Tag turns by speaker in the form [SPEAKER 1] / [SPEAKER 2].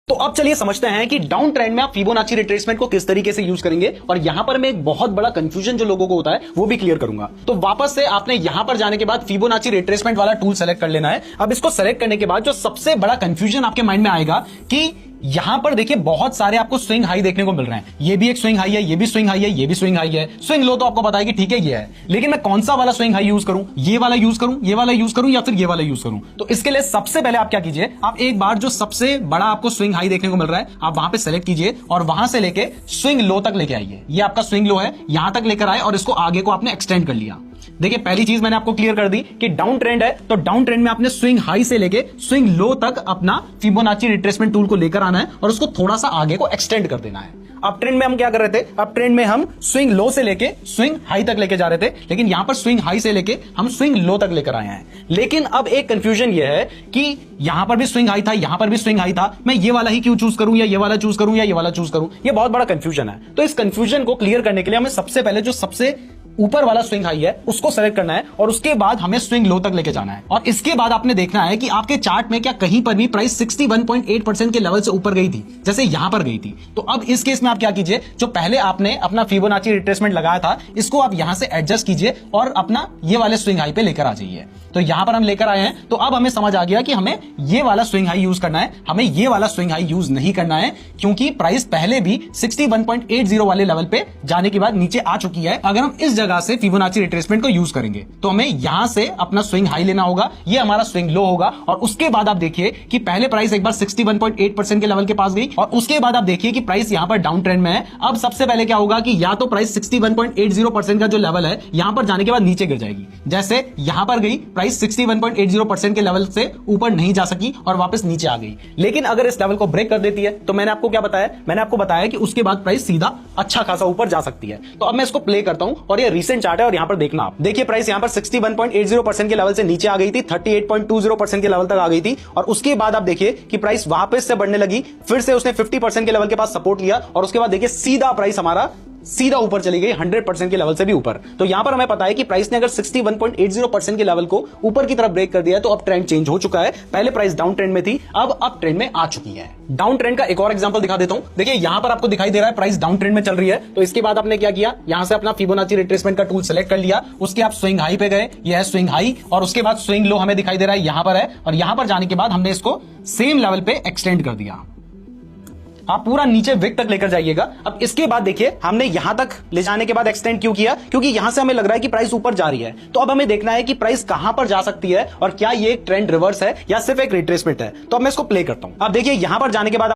[SPEAKER 1] तो अब चलिए समझते हैं कि डाउन ट्रेंड में आप फिबोनाची रिट्रेसमेंट को किस तरीके से यूज करेंगे और यहां पर मैं एक बहुत बड़ा कंफ्यूजन जो लोगों को होता है वो भी क्लियर करूंगा। तो वापस से आपने यहां पर जाने के बाद फिबोनाची रिट्रेसमेंट वाला टूल सेलेक्ट कर लेना है। अब इसको सेलेक्ट करने के बाद जो सबसे बड़ा कंफ्यूजन आपके माइंड में आएगा कि यहां पर देखिए बहुत सारे आपको स्विंग हाई देखने को मिल रहे हैं। ये भी एक स्विंग हाई है, ये भी स्विंग हाई है, ये भी स्विंग हाई है। स्विंग लो तो आपको पता है कि ठीक है ये है, लेकिन मैं कौन सा वाला स्विंग हाई यूज करूं? ये वाला यूज करूं, ये वाला यूज करूं या फिर ये वाला यूज करूं? तो इसके लिए सबसे पहले आप क्या कीजिए, आप एक बार जो सबसे बड़ा आपको स्विंग हाई देखने को मिल रहा है आप वहां पे सेलेक्ट कीजिए और वहां से लेके स्विंग लो तक लेके आइए। ये आपका स्विंग लो है, यहां तक लेकर आए और इसको आगे को आपने एक्सटेंड कर लिया। देखिए पहली चीज मैंने आपको क्लियर कर दी कि डाउन ट्रेंड है तो डाउन ट्रेंड में आपने स्विंग हाई से लेके स्विंग लो तक अपना फिबोनाची रिट्रेसमेंट टूल को लेकर आना है और उसको थोड़ा सा आगे को एक्सटेंड कर देना है। अब ट्रेंड में हम क्या कर रहे थे, अब ट्रेंड में हम स्विंग लो से लेके स्विंग हाई तक लेके जा रहे थे, लेकिन यहां पर स्विंग हाई से लेके हम स्विंग लो तक लेकर आए हैं। लेकिन अब एक कंफ्यूजन यह है कि यहां पर भी स्विंग हाई था, यहां पर भी स्विंग हाई था, मैं ये वाला ही क्यों चूज करूं या ये वाला चूज करूं या ये वाला चूज करूं? ये बहुत बड़ा कंफ्यूजन है। तो इस कंफ्यूजन को क्लियर करने के लिए हमें सबसे पहले जो सबसे ऊपर वाला स्विंग हाई है उसको सेलेक्ट करना है और उसके बाद हमें स्विंग लो तक लेके जाना है। और इसके बाद आपने देखना है कि आपके चार्ट में क्या कहीं पर भी प्राइस 61.8% के लेवल से ऊपर गई थी, जैसे यहां पर गई थी। तो अब इस केस में आप क्या कीजिए, जो पहले आपने अपना फिबोनाची रिट्रेसमेंट लगाया था इसको आप यहां से एडजस्ट कीजिए और अपना ये वाले स्विंग हाई पे लेकर आ जाइए। तो यहां पर हम लेकर आए हैं, तो अब हमें समझ आ गया कि हमें ये वाला स्विंग हाई यूज करना है, हमें ये वाला स्विंग हाई यूज नहीं करना है, क्योंकि प्राइस पहले भी 61.80 वाले लेवल पे जाने के बाद नीचे आ चुकी है। अगर हम इस जगह से फिबोनाची रिट्रेसमेंट को यूज करेंगे तो हमें यहां से अपना स्विंग हाई लेना होगा, ये हमारा स्विंग लो होगा और उसके बाद आप देखिए कि पहले प्राइस एक बार 61.8% के लेवल के पास गई और उसके बाद आप देखिए कि प्राइस यहां पर डाउन ट्रेंड में है। अब सबसे पहले क्या होगा कि या तो प्राइस 61.80% का जो लेवल है यहां पर जाने के बाद नीचे गिर जाएगी, जैसे यहां पर गई प्राइस 61.80% के लेवल से ऊपर नहीं जा सकी और वापस नीचे आ गई। लेकिन अगर इस लेवल को ब्रेक कर देती है तो मैंने आपको क्या बताया, मैंने आपको बताया कि उसके बाद प्राइस सीधा अच्छा खासा ऊपर जा सकती है। तो अब मैं इसको प्ले करता हूं और ये रीसेंट चार्ट है और यहां पर देखना आप देखिए प्राइस यहां पर 61.80% के लेवल से नीचे आ गई थी, 38.20% के लेवल तक आ गई थी और उसके बाद आप देखिए कि प्राइस वापस से बढ़ने लगी, फिर से उसने 50% के लेवल के पास सपोर्ट लिया और उसके बाद देखिए सीधा प्राइस हमारा सीधा ऊपर चली गई 100% के लेवल से भी ऊपर। तो यहां पर हमें पता है कि प्राइस ने अगर 61.80% के लेवल को ऊपर की तरफ ब्रेक कर दिया तो अब ट्रेंड चेंज हो चुका है। पहले प्राइस डाउन ट्रेंड में थी, अब अप ट्रेंड में आ चुकी है। डाउन ट्रेंड का एक और एग्जांपल दिखा देता हूं। देखिए यहां पर आपको दिखाई दे रहा है प्राइस डाउन ट्रेंड में चल रही है, तो इसके बाद आपने क्या किया, यहां से अपना फिबोनाची रिट्रेसमेंट का टूल सेलेक्ट कर लिया, उसके आप स्विंग हाई पे गए, ये है स्विंग हाई और उसके बाद स्विंग लो हमें दिखाई दे रहा है यहां पर है और यहां पर जाने के बाद हमने इसको सेम लेवल पे एक्सटेंड कर दिया। आप पूरा नीचे विक तक लेकर जाइएगा। अब इसके बाद देखिए हमने यहां तक ले जाने के बाद एक्सटेंड क्यों किया, क्योंकि यहां से हमें लग रहा है कि प्राइस ऊपर जा रही है। तो अब हमें देखना है कि प्राइस कहां पर जा सकती है और क्या ये एक ट्रेंड रिवर्स है या सिर्फ एक रिट्रेसमेंट है। तो अब मैं इसको प्ले करता हूं। अब देखिए यहां पर जाने के बाद